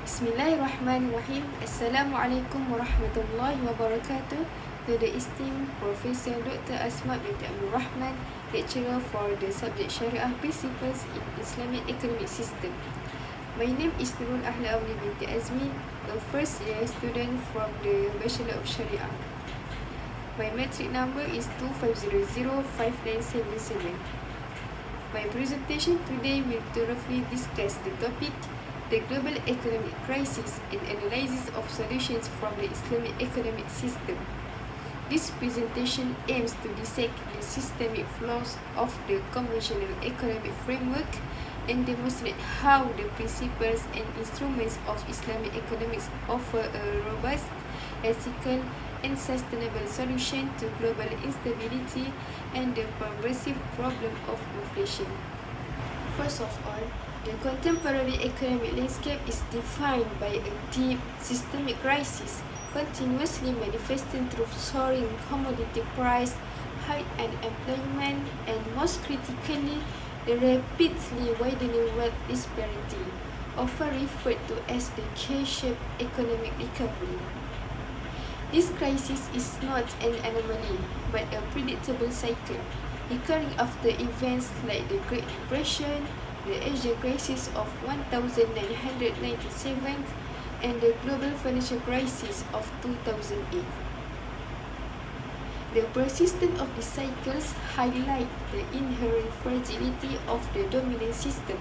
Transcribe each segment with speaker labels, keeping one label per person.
Speaker 1: Bismillahirrahmanirrahim. Assalamualaikum warahmatullahi wabarakatuh. To the esteemed Professor Dr. Asma binti Abdul Rahman, lecturer for the subject Sharia Principles in Islamic Economic System. My name is Nurul Ahla Awli binti Azmi, a first year student from the Bachelor of Sharia. My metric number is 25005977. My presentation today will thoroughly discuss the topic the global economic crisis and analysis of solutions from the Islamic economic system. This presentation aims to dissect the systemic flaws of the conventional economic framework and demonstrate how the principles and instruments of Islamic economics offer a robust, ethical, and sustainable solution to global instability and the pervasive problem of inflation. First of all, the contemporary economic landscape is defined by a deep systemic crisis, continuously manifesting through soaring commodity price, high unemployment, and most critically, the rapidly widening wealth disparity, often referred to as the K-shaped economic recovery. This crisis is not an anomaly, but a predictable cycle, occurring after events like the Great Depression, the Asian crisis of 1997, and the global financial crisis of 2008. The persistence of these cycles highlight the inherent fragility of the dominant system.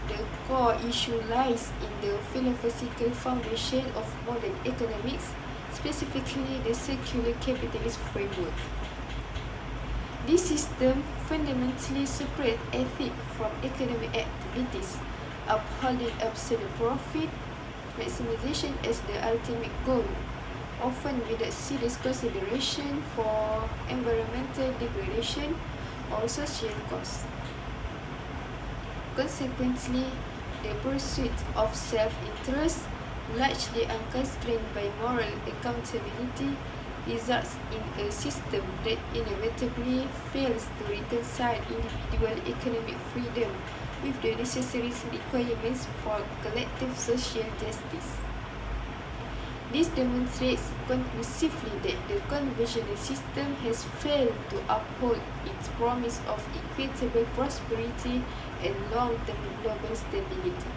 Speaker 1: The core issue lies in the philosophical foundation of modern economics, specifically the secular capitalist framework. This system fundamentally separates ethics from economic activities, upholding absolute profit maximization as the ultimate goal, often without serious consideration for environmental degradation or social costs. Consequently, the pursuit of self-interest, largely unconstrained by moral accountability, results in a system that inevitably fails to reconcile individual economic freedom with the necessary requirements for collective social justice. This demonstrates conclusively that the conventional system has failed to uphold its promise of equitable prosperity and long-term global stability.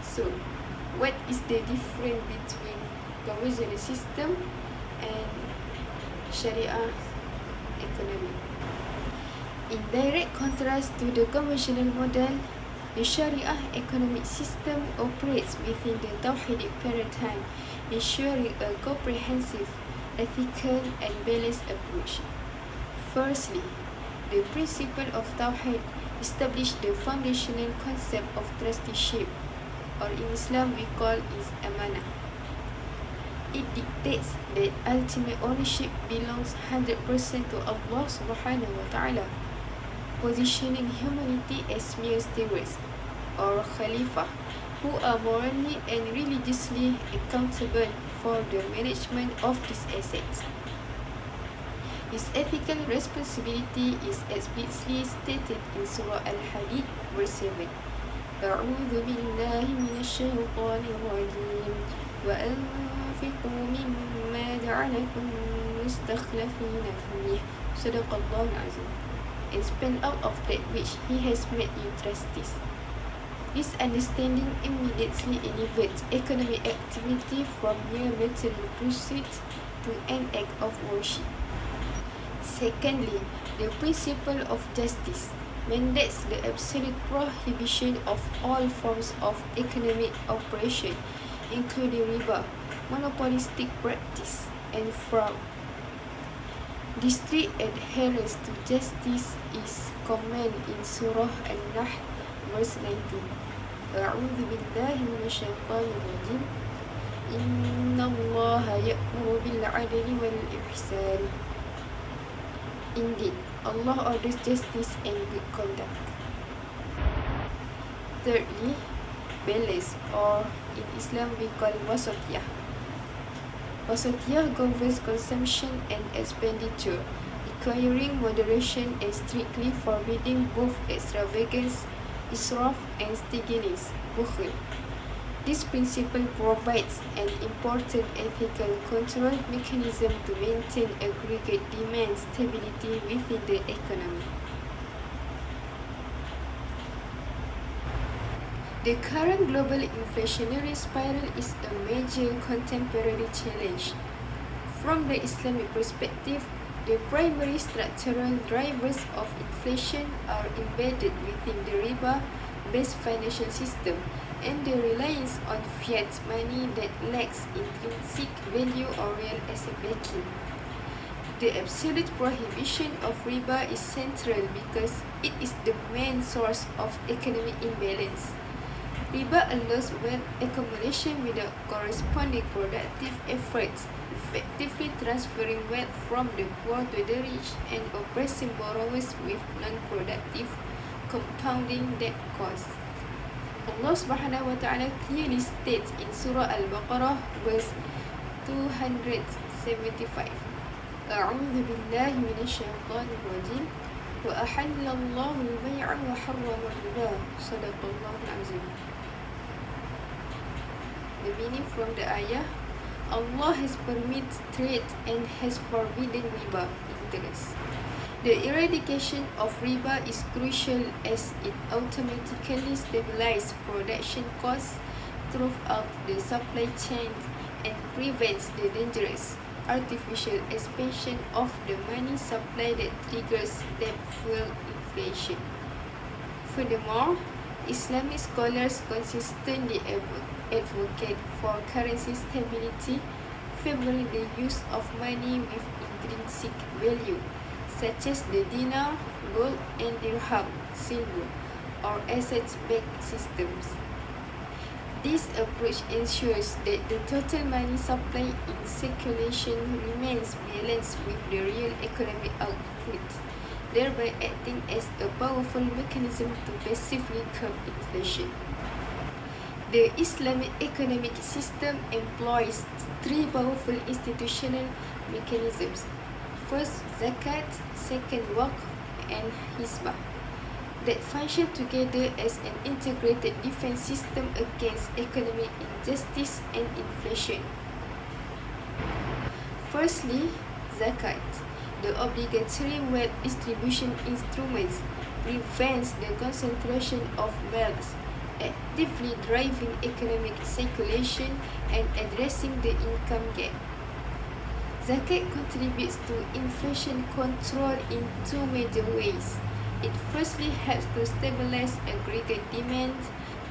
Speaker 1: So, what is the difference between conventional system and Sharia economy? In direct contrast to the conventional model, the Sharia economic system operates within the Tawhidic paradigm, ensuring a comprehensive, ethical, and balanced approach. Firstly, the principle of Tawhid establishes the foundational concept of trusteeship, or in Islam we call it amanah. It dictates that ultimate ownership belongs 100% to Allah subhanahu wa ta'ala, positioning humanity as mere stewards, or Khalifah, who are morally and religiously accountable for the management of these assets. His ethical responsibility is explicitly stated in Surah Al-Hadid, verse 7. أعوذ بالله من الشيطان الرجيم وأنفقوا مما جعلكم مستخلفين فيه صدق الله العظيم, and spend out of that which He has made you trustees. This understanding immediately elevates economic activity from mere material pursuit to an act of worship. Secondly, the principle of justice mandates the absolute prohibition of all forms of economic operation, including riba, monopolistic practice, and fraud. The strict adherence to justice is commanded in Surah An-Nahl, verse 19. أعوذ بالله من الشيطان الرجيم إن الله يأمر بالعدل والإحسان. Indeed, Allah orders justice and good conduct. Thirdly, balance, or in Islam we call wasatiyah. Wasatiyah governs consumption and expenditure, requiring moderation and strictly forbidding both extravagance, israf, and stinginess, bukhl. This principle provides an important ethical control mechanism to maintain aggregate demand stability within the economy. The current global inflationary spiral is a major contemporary challenge. From the Islamic perspective, the primary structural drivers of inflation are embedded within the riba-based financial system and the reliance on fiat money that lacks intrinsic value or real asset backing. The absolute prohibition of riba is central because it is the main source of economic imbalance. Riba allows wealth accumulation without corresponding productive efforts, effectively transferring wealth from the poor to the rich and oppressing borrowers with non-productive compounding debt costs. Allah Subhanahu wa Ta'ala clearly states in Surah Al-Baqarah verse 275, A'udhu billahi minasyaitanir rajim, wa ahallallahu al-bay'a wa harrama al-riba, sadaqallahu al-azim. The meaning from the ayah, Allah has permitted trade and has forbidden riba, interest. The eradication of riba is crucial as it automatically stabilizes production costs throughout the supply chain and prevents the dangerous artificial expansion of the money supply that triggers debt-fueled inflation. Furthermore, Islamic scholars consistently advocate for currency stability, favoring the use of money with intrinsic value, such as the dinar, gold, and dirham, silver, or asset-backed systems. This approach ensures that the total money supply in circulation remains balanced with the real economic output, thereby acting as a powerful mechanism to passively curb inflation. The Islamic economic system employs three powerful institutional mechanisms. First, zakat, second, waqf, and hisbah, that function together as an integrated defense system against economic injustice and inflation. Firstly, zakat, the obligatory wealth distribution instruments, prevents the concentration of wealth, actively driving economic circulation and addressing the income gap. Zakat contributes to inflation control in two major ways. It firstly helps to stabilize aggregate demand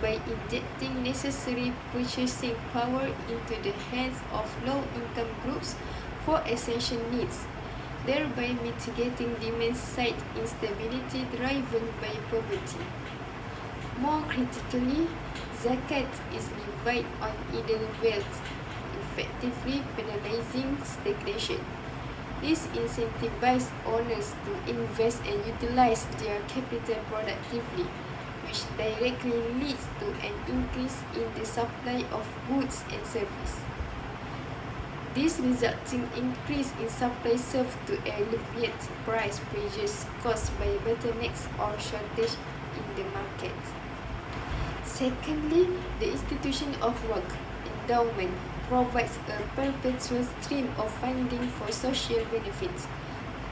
Speaker 1: by injecting necessary purchasing power into the hands of low-income groups for essential needs, thereby mitigating demand-side instability driven by poverty. More critically, zakat is levied on idle wealth, effectively penalizing stagnation. This incentivizes owners to invest and utilize their capital productively, which directly leads to an increase in the supply of goods and services. This resulting increase in supply serves to alleviate price pressures caused by bottlenecks or shortage in the market. Secondly, the institution of waqf, endowment, provides a perpetual stream of funding for social benefits.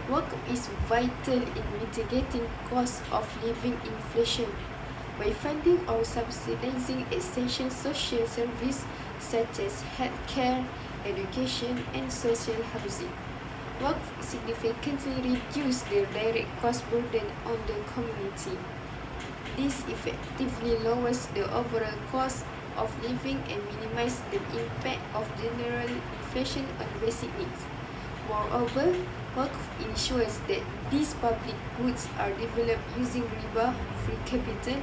Speaker 1: Waqf is vital in mitigating cost of living inflation by funding or subsidizing essential social services such as healthcare, education, and social housing. Waqf significantly reduces the direct cost burden on the community. This effectively lowers the overall cost of living and minimizes the impact of general inflation on basic needs. Moreover, waqf ensures that these public goods are developed using riba-free capital,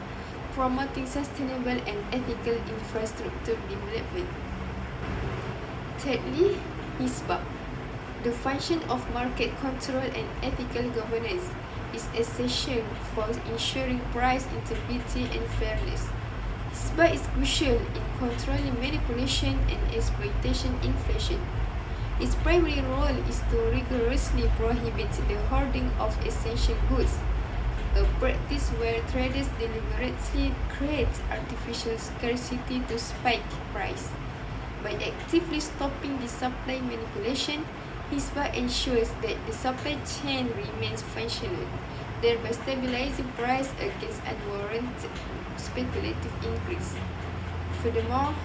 Speaker 1: promoting sustainable and ethical infrastructure development. Thirdly, hisbah, the function of market control and ethical governance, is essential for ensuring price integrity and fairness. Hisbah is crucial in controlling manipulation and exploitation inflation. Its primary role is to rigorously prohibit the hoarding of essential goods, a practice where traders deliberately create artificial scarcity to spike price. By actively stopping the supply manipulation, Hisbah ensures that the supply chain remains functional, thereby stabilizing price against unwarranted speculative increase. Furthermore,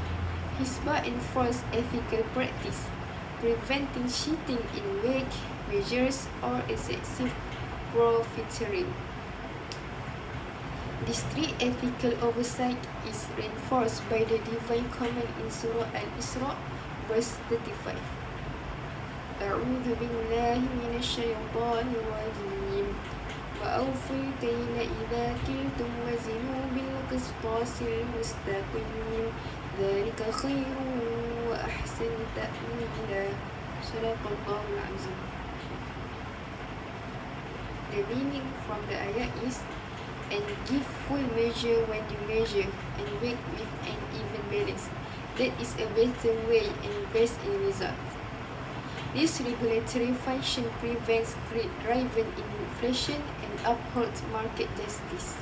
Speaker 1: Hisbah enforces ethical practice, preventing cheating in wage measures or excessive profiteering. This strict ethical oversight is reinforced by the divine command in Surah Al-Isra, verse 35. أعوذ بالله من الشيطان الرجيم وأوفوا الكيل إذا كلتم وزنوا بالقسطاس المستقيم ذلك خير وأحسن تأويلا صدق الله العظيم. The meaning from the ayah is, and give full measure when you measure, and weigh with an even balance. That is a better way and best in result. This regulatory function prevents greed-driven inflation and upholds market justice.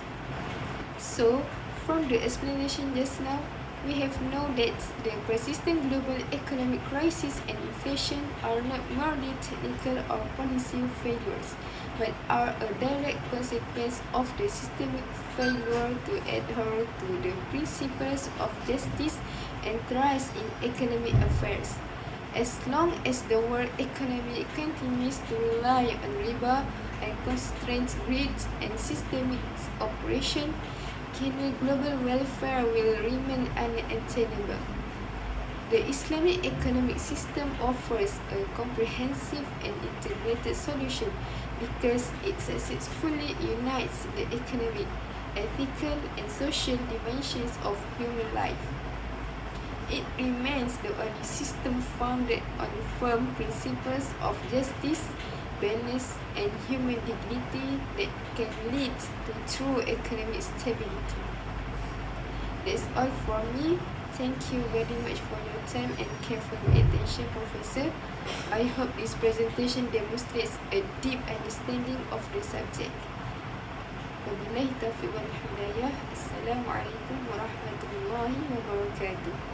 Speaker 1: So, from the explanation just now, we have known that the persistent global economic crisis and inflation are not merely technical or policy failures, but are a direct consequence of the systemic failure to adhere to the principles of justice and trust in economic affairs. As long as the world economy continues to rely on riba and constrained greed and systemic operation, global welfare will remain unattainable. The Islamic economic system offers a comprehensive and integrated solution because it successfully unites the economic, ethical, and social dimensions of human life. It remains the only system founded on firm principles of justice, balance, and human dignity that can lead to true economic stability. That's all from me. Thank you very much for your time and careful attention, Professor. I hope this presentation demonstrates a deep understanding of the subject. Wabillahi taufiq wal hidayah. Assalamualaikum warahmatullahi wabarakatuh.